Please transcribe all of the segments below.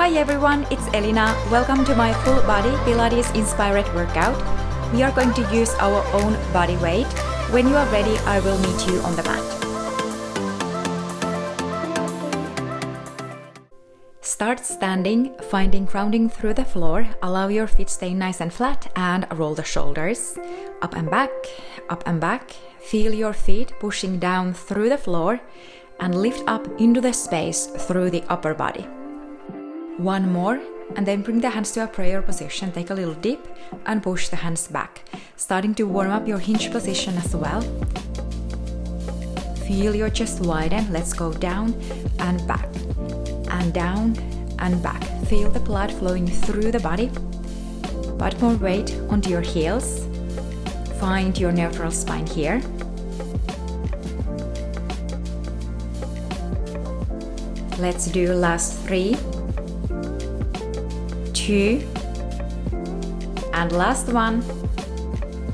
Hi everyone, it's Elina. Welcome to my full body Pilates inspired workout. We are going to use our own body weight. When you are ready, I will meet you on the mat. Start standing, finding grounding through the floor. Allow your feet stay nice and flat and roll the shoulders. Up and back, up and back. Feel your feet pushing down through the floor and lift up into the space through the upper body. One more, and then bring the hands to a prayer position. Take a little dip and push the hands back, starting to warm up your hinge position as well. Feel your chest widen. Let's go down and back, and down and back. Feel the blood flowing through the body. Put more weight onto your heels. Find your neutral spine here. Let's do last 3, 2, and last 1.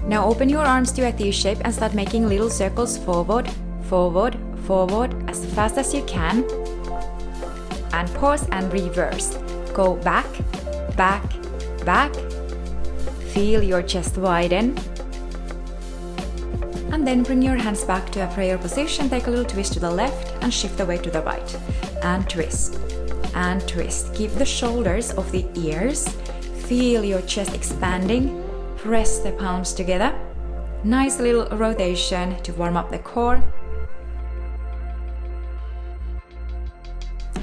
Now open your arms to a T shape and start making little circles forward, forward, forward as fast as you can. And pause and reverse. Go back, back, back. Feel your chest widen. And then bring your hands back to a prayer position. Take a little twist to the left and shift the weight to the right. And twist. And twist. Keep the shoulders off the ears. Feel your chest expanding. Press the palms together. Nice little rotation to warm up the core.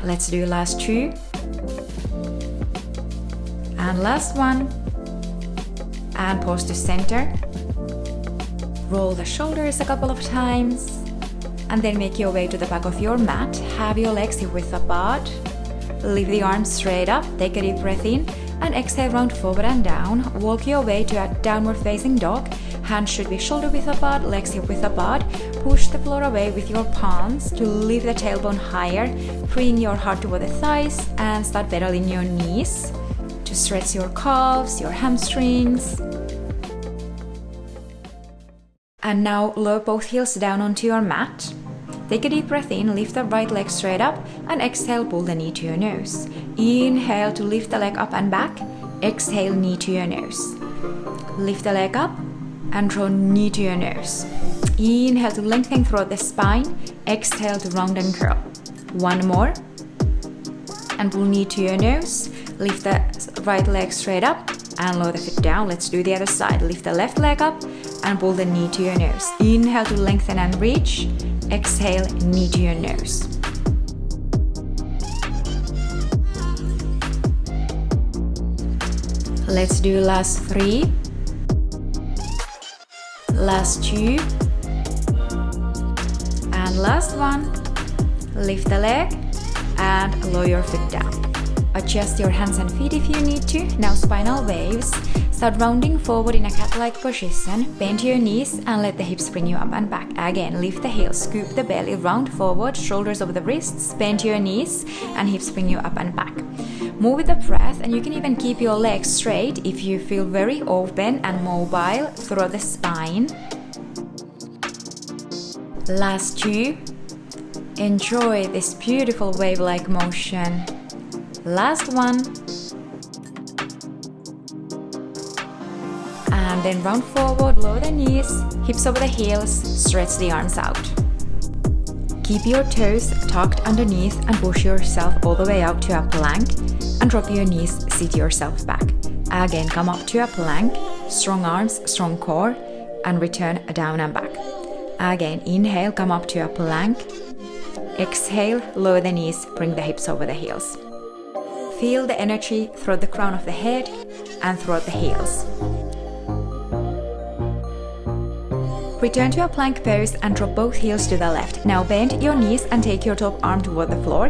Let's do last 2. And last 1. And pause to center. Roll the shoulders a couple of times. And then make your way to the back of your mat. Have your legs hip width apart. Lift the arms straight up. Take a deep breath in. And exhale, round forward and down. Walk your way to a downward facing dog. Hands should be shoulder width apart, legs hip width apart. Push the floor away with your palms to lift the tailbone higher. Bring your heart toward the thighs and start pedaling your knees to stretch your calves, your hamstrings. And now lower both heels down onto your mat. Take a deep breath in, lift the right leg straight up, and exhale, pull the knee to your nose. Inhale to lift the leg up and back. Exhale, knee to your nose. Lift the leg up and draw knee to your nose. Inhale to lengthen throughout the spine. Exhale to round and curl. One more. And pull knee to your nose. Lift the right leg straight up and lower the foot down. Let's do the other side. Lift the left leg up and pull the knee to your nose. Inhale to lengthen and reach. Exhale, knee to your nose. Let's do last 3. Last 2. And last 1. Lift the leg and lower your foot down. Adjust your hands and feet if you need to. Now spinal waves. Start rounding forward in a cat-like position. Bend your knees and let the hips bring you up and back. Again, lift the heels, scoop the belly, round forward, shoulders over the wrists. Bend your knees and hips bring you up and back. Move with the breath, and you can even keep your legs straight if you feel very open and mobile through the spine. Last 2. Enjoy this beautiful wave-like motion. Last 1. And then round forward, lower the knees, hips over the heels, stretch the arms out. Keep your toes tucked underneath and push yourself all the way out to a plank and drop your knees, sit yourself back. Again, come up to a plank, strong arms, strong core, and return down and back. Again, inhale, come up to a plank. Exhale, lower the knees, bring the hips over the heels. Feel the energy through the crown of the head and through the heels. Return to a plank pose and drop both heels to the left. Now bend your knees and take your top arm toward the floor.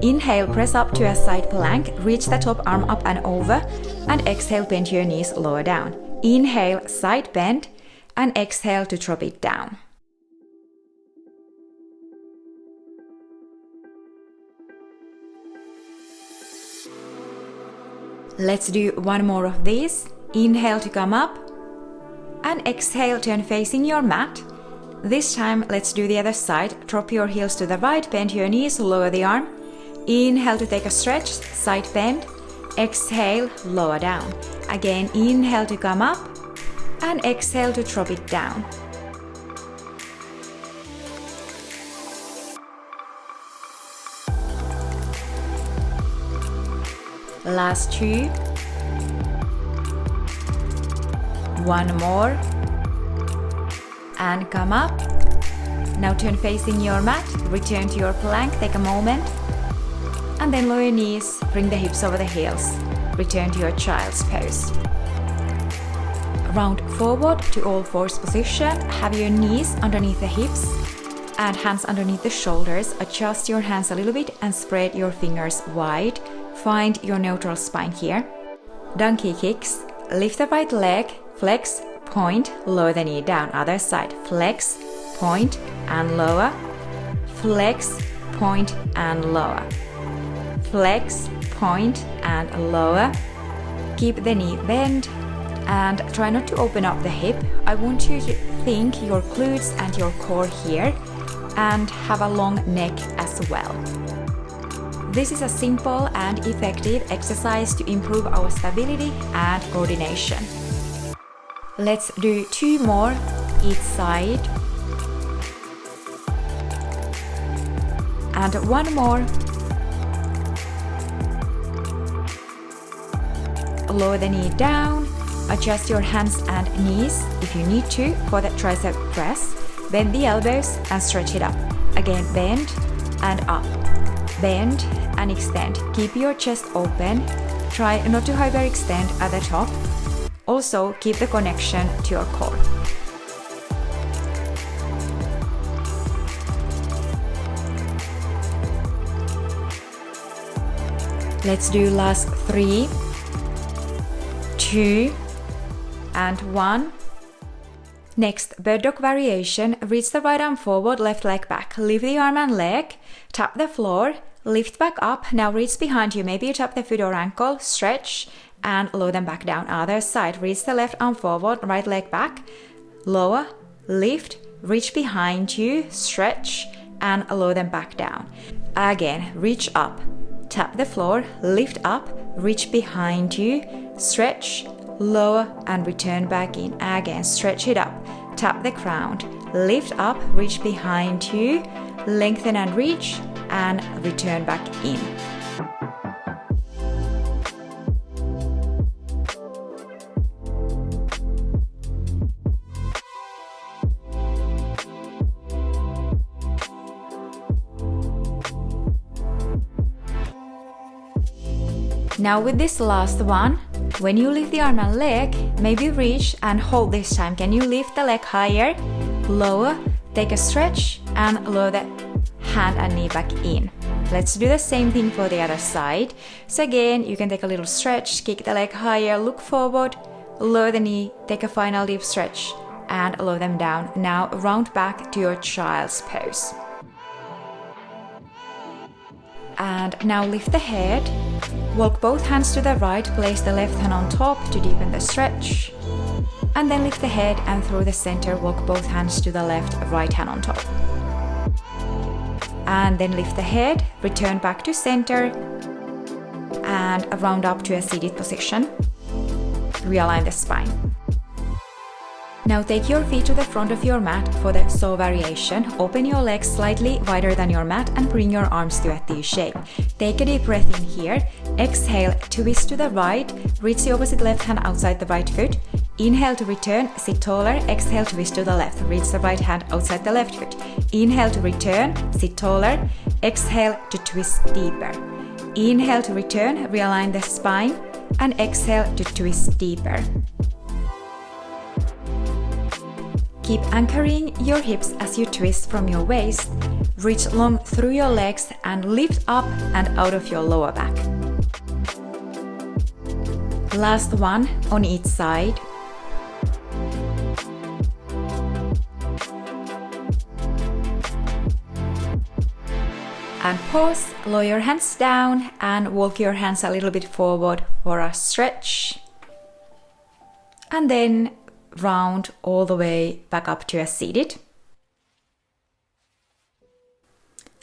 Inhale, press up to a side plank, reach the top arm up and over, and exhale, bend your knees lower down. Inhale, side bend, and exhale to drop it down. Let's do one more of these. Inhale to come up. And exhale, turn facing your mat. This time, let's do the other side. Drop your heels to the right, bend your knees, lower the arm. Inhale to take a stretch, side bend. Exhale, lower down. Again, inhale to come up and exhale to drop it down. Last 2. One more. And come up. Now turn facing your mat, return to your plank, take a moment. And then lower your knees, bring the hips over the heels. Return to your child's pose. Round forward to all fours position. Have your knees underneath the hips and hands underneath the shoulders. Adjust your hands a little bit and spread your fingers wide. Find your neutral spine here. Donkey kicks. Lift the right leg, flex, point, lower the knee down. Other side, flex, point and lower. Flex, point and lower. Flex, point and lower. Keep the knee bent and try not to open up the hip. I want you to think your glutes and your core here and have a long neck as well. This is a simple and effective exercise to improve our stability and coordination. Let's do 2 more each side. And 1 more. Lower the knee down. Adjust your hands and knees if you need to for the tricep press. Bend the elbows and stretch it up. Again, bend and up. Bend and extend. Keep your chest open. Try not to hyperextend at the top. Also, keep the connection to your core. Let's do last 3, 2, and 1. Next, bird dog variation. Reach the right arm forward, left leg back. Lift the arm and leg. Tap the floor. Lift back up. Now reach behind you. Maybe you tap the foot or ankle. Stretch and lower them back down. Other side. Reach the left arm forward, right leg back. Lower, lift, reach behind you. Stretch and lower them back down. Again, reach up. Tap the floor, lift up, reach behind you, stretch, lower and return back in. Again, stretch it up, tap the ground, lift up, reach behind you, lengthen and reach and return back in. Now with this last one, when you lift the arm and leg, maybe reach and hold this time. Can you lift the leg higher, lower, take a stretch and lower the hand and knee back in. Let's do the same thing for the other side. So again, you can take a little stretch, kick the leg higher, look forward, lower the knee, take a final deep stretch and lower them down. Now round back to your child's pose. And now lift the head, walk both hands to the right, place the left hand on top to deepen the stretch. And then lift the head and through the center, walk both hands to the left, right hand on top. And then lift the head, return back to center and round up to a seated position. Realign the spine. Now take your feet to the front of your mat for the saw variation. Open your legs slightly wider than your mat and bring your arms to a T shape. Take a deep breath in here. Exhale, twist to the right. Reach the opposite left hand outside the right foot. Inhale to return, sit taller. Exhale, twist to the left. Reach the right hand outside the left foot. Inhale to return, sit taller. Exhale to twist deeper. Inhale to return, realign the spine. And exhale to twist deeper. Keep anchoring your hips as you twist from your waist. Reach long through your legs and lift up and out of your lower back. Last one on each side. And pause, lower your hands down and walk your hands a little bit forward for a stretch. And then round all the way back up to a seated.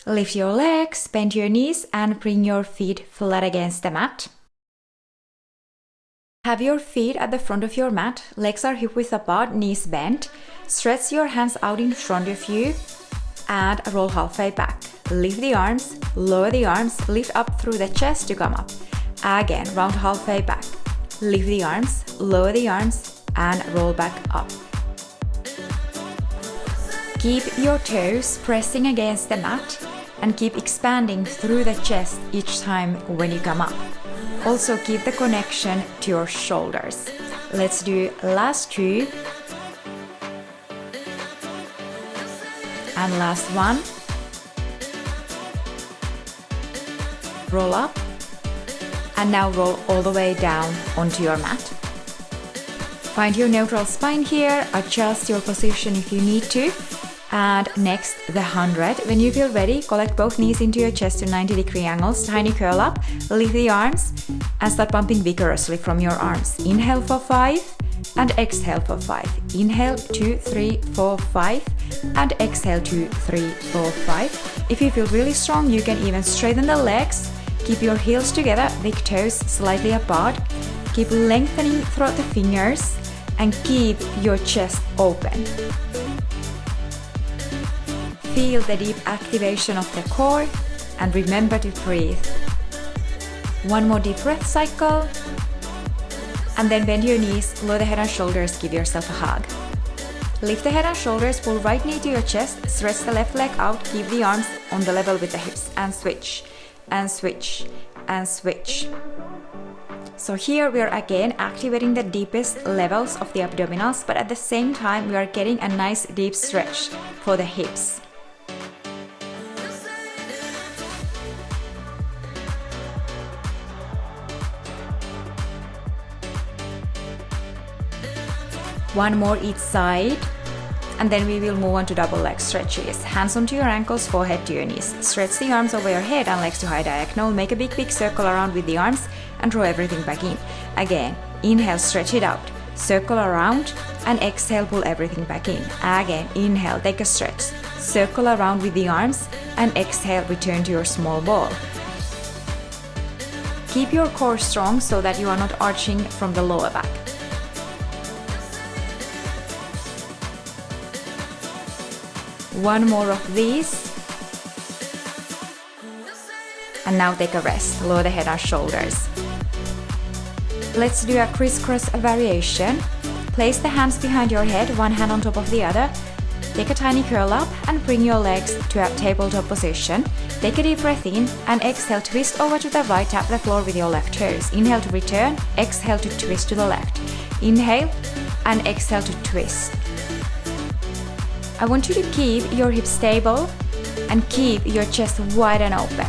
Lift your legs, bend your knees, and bring your feet flat against the mat. Have your feet at the front of your mat, legs are hip width apart, knees bent. Stretch your hands out in front of you and roll halfway back. Lift the arms, lower the arms, lift up through the chest to come up. Again, round halfway back. Lift the arms, lower the arms, and roll back up. Keep your toes pressing against the mat and keep expanding through the chest each time when you come up. Also keep the connection to your shoulders. Let's do last two. And last one. Roll up. And now roll all the way down onto your mat. Find your neutral spine here, adjust your position if you need to. And next, the 100. When you feel ready, collect both knees into your chest to 90-degree angles, tiny curl up, lift the arms, and start pumping vigorously from your arms. Inhale for 5, and exhale for 5. Inhale, 2, 3, 4, 5, and exhale, 2, 3, 4, 5. If you feel really strong, you can even straighten the legs. Keep your heels together, big toes slightly apart. Keep lengthening throughout the fingers, and keep your chest open. Feel the deep activation of the core and remember to breathe. One more deep breath cycle. And then bend your knees, lower the head and shoulders, give yourself a hug. Lift the head and shoulders, pull right knee to your chest, stretch the left leg out, keep the arms on the level with the hips, and switch, and switch, and switch. So here we are again activating the deepest levels of the abdominals, but at the same time we are getting a nice deep stretch for the hips. One more each side, and then we will move on to double leg stretches. Hands onto your ankles, forehead to your knees. Stretch the arms over your head and legs to high diagonal. Make a big circle around with the arms and draw everything back in. Again, inhale, stretch it out. Circle around and exhale, pull everything back in. Again, inhale, take a stretch. Circle around with the arms and exhale, return to your small ball. Keep your core strong so that you are not arching from the lower back. One more of these. And now take a rest. Lower the head and shoulders. Let's do a crisscross variation. Place the hands behind your head, one hand on top of the other. Take a tiny curl up and bring your legs to a tabletop position. Take a deep breath in and exhale, twist over to the right, tap the floor with your left toes. Inhale to return, exhale to twist to the left. Inhale and exhale to twist. I want you to keep your hips stable and keep your chest wide and open.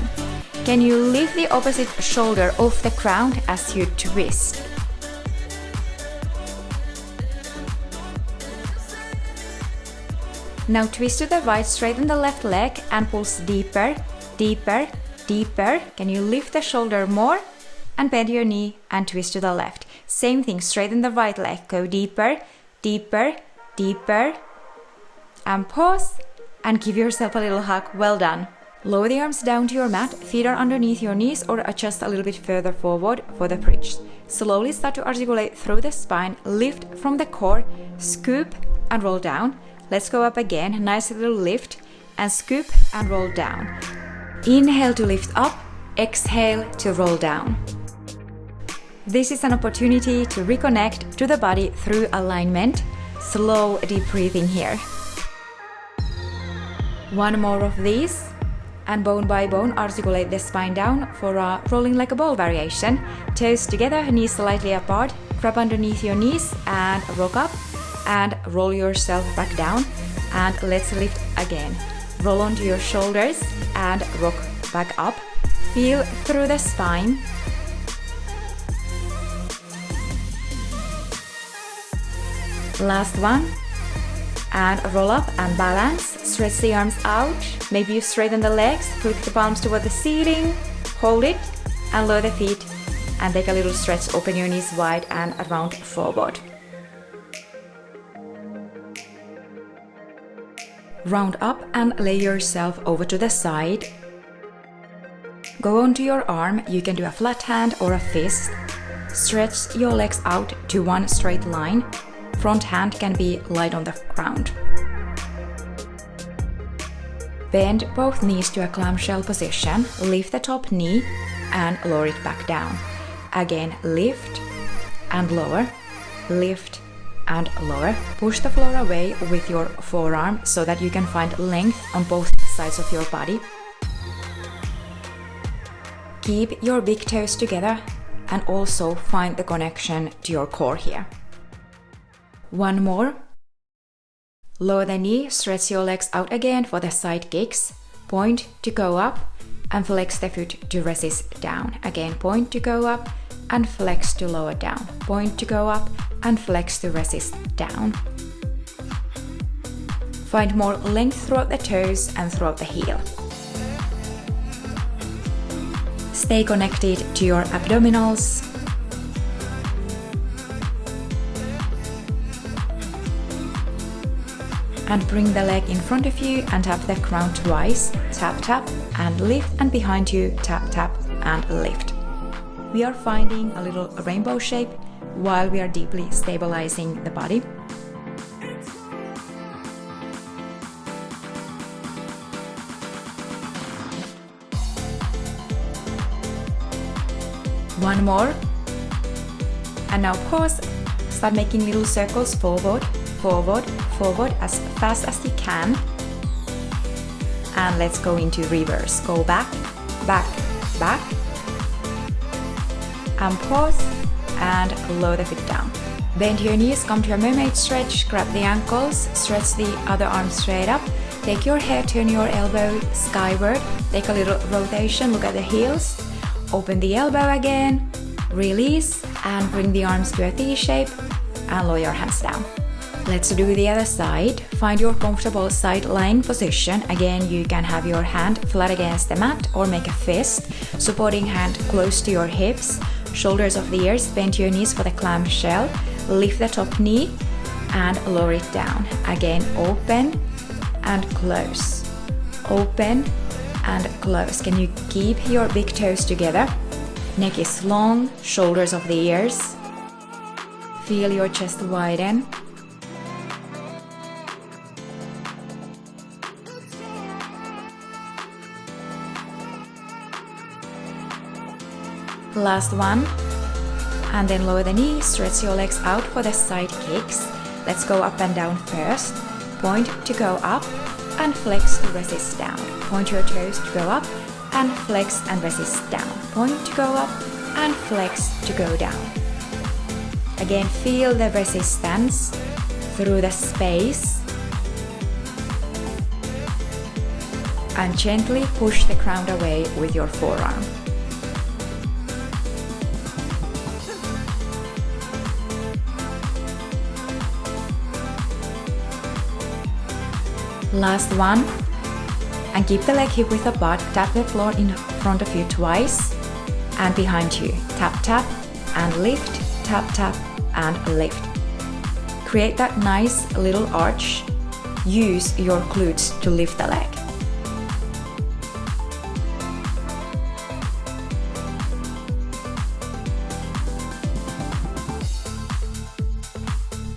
Can you lift the opposite shoulder off the ground as you twist? Now twist to the right, straighten the left leg and pulse deeper, deeper, deeper. Can you lift the shoulder more? And bend your knee and twist to the left. Same thing, straighten the right leg, go deeper, deeper, deeper. And pause and give yourself a little hug. Well done. Lower the arms down to your mat, feet are underneath your knees or adjust a little bit further forward for the bridge. Slowly start to articulate through the spine, lift from the core, scoop and roll down. Let's go up again, nice little lift and scoop and roll down. Inhale to lift up, exhale to roll down. This is an opportunity to reconnect to the body through alignment. Slow, deep breathing here. One more of these, and bone by bone articulate the spine down for a rolling like a ball variation. Toes together, knees slightly apart, grab underneath your knees and rock up and roll yourself back down. And let's lift again. Roll onto your shoulders and rock back up. Feel through the spine. Last one. And roll up and balance. Stretch the arms out. Maybe you straighten the legs, flick the palms toward the ceiling, hold it and lower the feet and take a little stretch. Open your knees wide and round forward. Round up and lay yourself over to the side. Go onto your arm, you can do a flat hand or a fist. Stretch your legs out to one straight line. Front hand can be light on the ground. Bend both knees to a clamshell position, lift the top knee and lower it back down. Again, lift and lower, lift and lower. Push the floor away with your forearm so that you can find length on both sides of your body. Keep your big toes together and also find the connection to your core here. One more. Lower the knee, stretch your legs out again for the side kicks. Point to go up and flex the foot to resist down. Again, point to go up and flex to lower down. Point to go up and flex to resist down. Find more length throughout the toes and throughout the heel. Stay connected to your abdominals. And bring the leg in front of you and tap the ground twice. Tap, tap and lift, and behind you, tap, tap and lift. We are finding a little rainbow shape while we are deeply stabilizing the body. One more. And now pause. Start making little circles forward, forward, forward as fast as you can. And let's go into reverse. Go back, back, back. And pause and lower the foot down. Bend your knees, come to a mermaid stretch, grab the ankles, stretch the other arm straight up. Take your head, turn your elbow skyward, take a little rotation, look at the heels. Open the elbow again, release and bring the arms to a T shape and lower your hands down. Let's do the other side. Find your comfortable side lying position. Again, you can have your hand flat against the mat or make a fist. Supporting hand close to your hips. Shoulders off the ears, bend your knees for the clamshell. Lift the top knee and lower it down. Again, open and close. Open and close. Can you keep your big toes together? Neck is long, shoulders off the ears. Feel your chest widen. Last one. And then lower the knee, stretch your legs out for the side kicks. Let's go up and down first. Point to go up and flex to resist down. Point your toes to go up and flex and resist down. Point to go up and flex to go down. Again, feel the resistance through the space. And gently push the ground away with your forearm. Last one. And keep the leg hip width apart. Tap the floor in front of you twice and behind you. Tap, tap and lift. Tap, tap and lift. Create that nice little arch. Use your glutes to lift the leg.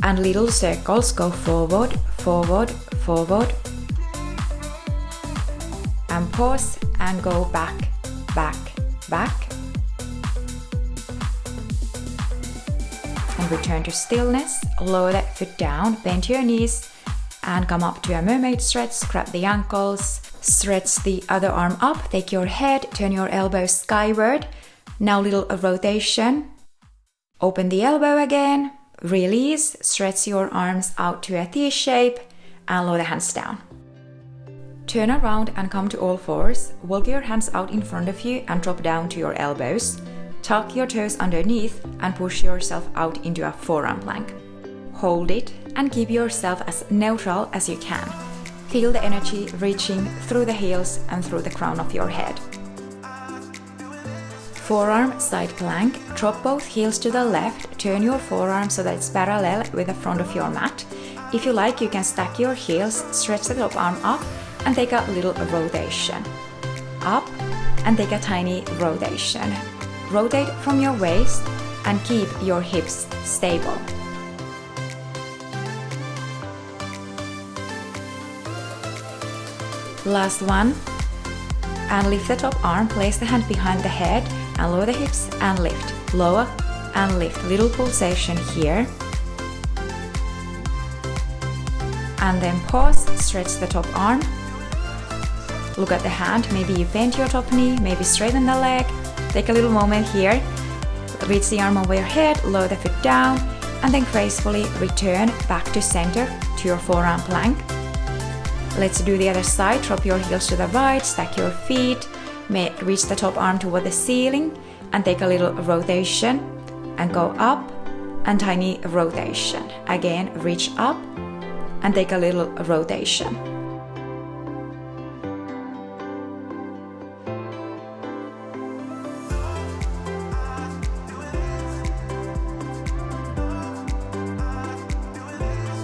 And little circles, go forward, forward, forward. And pause and go back, back, back. And return to stillness. Lower that foot down, bend your knees and come up to a mermaid stretch. Grab the ankles, stretch the other arm up, take your head, turn your elbow skyward. Now little rotation. Open the elbow again, release, stretch your arms out to a T shape and lower the hands down. Turn around and come to all fours. Walk your hands out in front of you and drop down to your elbows. Tuck your toes underneath and push yourself out into a forearm plank. Hold it and keep yourself as neutral as you can. Feel the energy reaching through the heels and through the crown of your head. Forearm side plank. Drop both heels to the left. Turn your forearm so that it's parallel with the front of your mat. If you like, you can stack your heels, stretch the top arm up and take a little rotation. Up and take a tiny rotation. Rotate from your waist and keep your hips stable. Last one. And lift the top arm, place the hand behind the head and lower the hips and lift. Lower and lift. Little pulsation here. And then pause, stretch the top arm. Look at the hand, maybe you bend your top knee, maybe straighten the leg. Take a little moment here. Reach the arm over your head, lower the foot down, and then gracefully return back to center to your forearm plank. Let's do the other side. Drop your heels to the right, stack your feet, reach the top arm toward the ceiling, and take a little rotation, and go up, and tiny rotation. Again, reach up, and take a little rotation.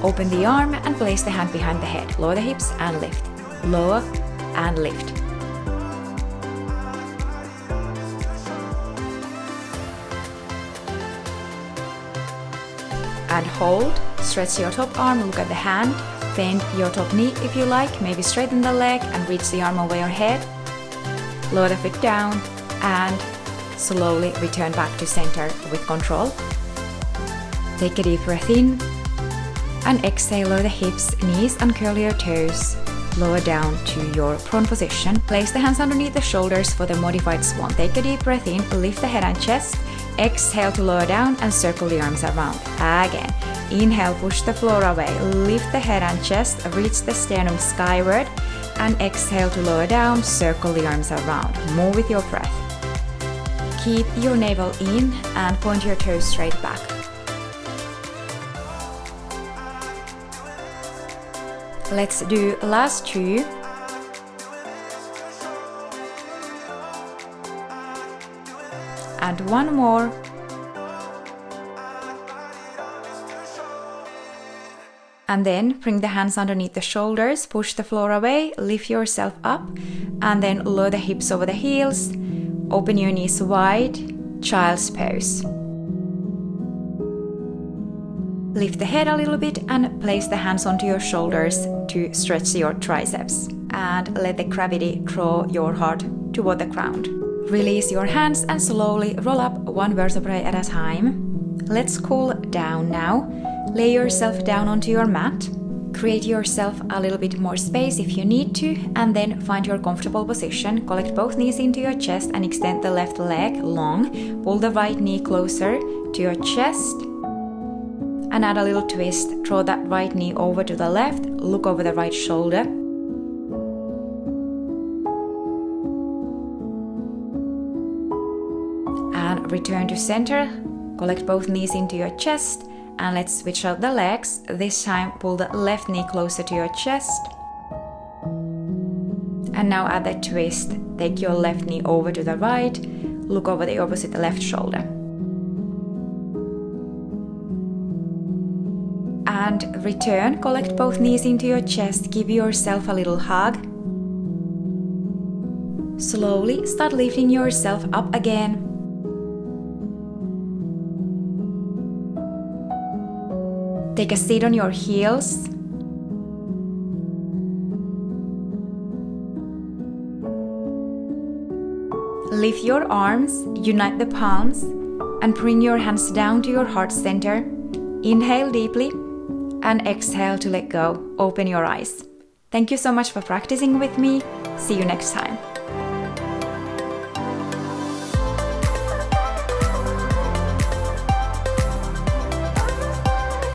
Open the arm and place the hand behind the head. Lower the hips and lift. Lower and lift. And hold. Stretch your top arm, look at the hand. Bend your top knee if you like. Maybe straighten the leg and reach the arm over your head. Lower the foot down and slowly return back to center with control. Take a deep breath in. And exhale, lower the hips, knees and curl your toes. Lower down to your prone position. Place the hands underneath the shoulders for the modified swan. Take a deep breath in, lift the head and chest. Exhale to lower down and circle the arms around. Again. Inhale, push the floor away. Lift the head and chest, reach the sternum skyward. And exhale to lower down, circle the arms around. Move with your breath. Keep your navel in and point your toes straight back. Let's do last two. And one more. And then bring the hands underneath the shoulders, push the floor away, lift yourself up, and then lower the hips over the heels. Open your knees wide, child's pose. Lift the head a little bit and place the hands onto your shoulders to stretch your triceps. And let the gravity draw your heart toward the ground. Release your hands and slowly roll up one vertebrae at a time. Let's cool down now. Lay yourself down onto your mat. Create yourself a little bit more space if you need to, and then find your comfortable position. Collect both knees into your chest and extend the left leg long. Pull the right knee closer to your chest. And add a little twist. Draw that right knee over to the left. Look over the right shoulder. And return to center. Collect both knees into your chest. And let's switch out the legs. This time pull the left knee closer to your chest. And now add the twist. Take your left knee over to the right. Look over the opposite left shoulder. And return, collect both knees into your chest, give yourself a little hug. Slowly start lifting yourself up again. Take a seat on your heels. Lift your arms, unite the palms, and bring your hands down to your heart center. Inhale deeply. And exhale to let go. Open your eyes. Thank you so much for practicing with me. See you next time.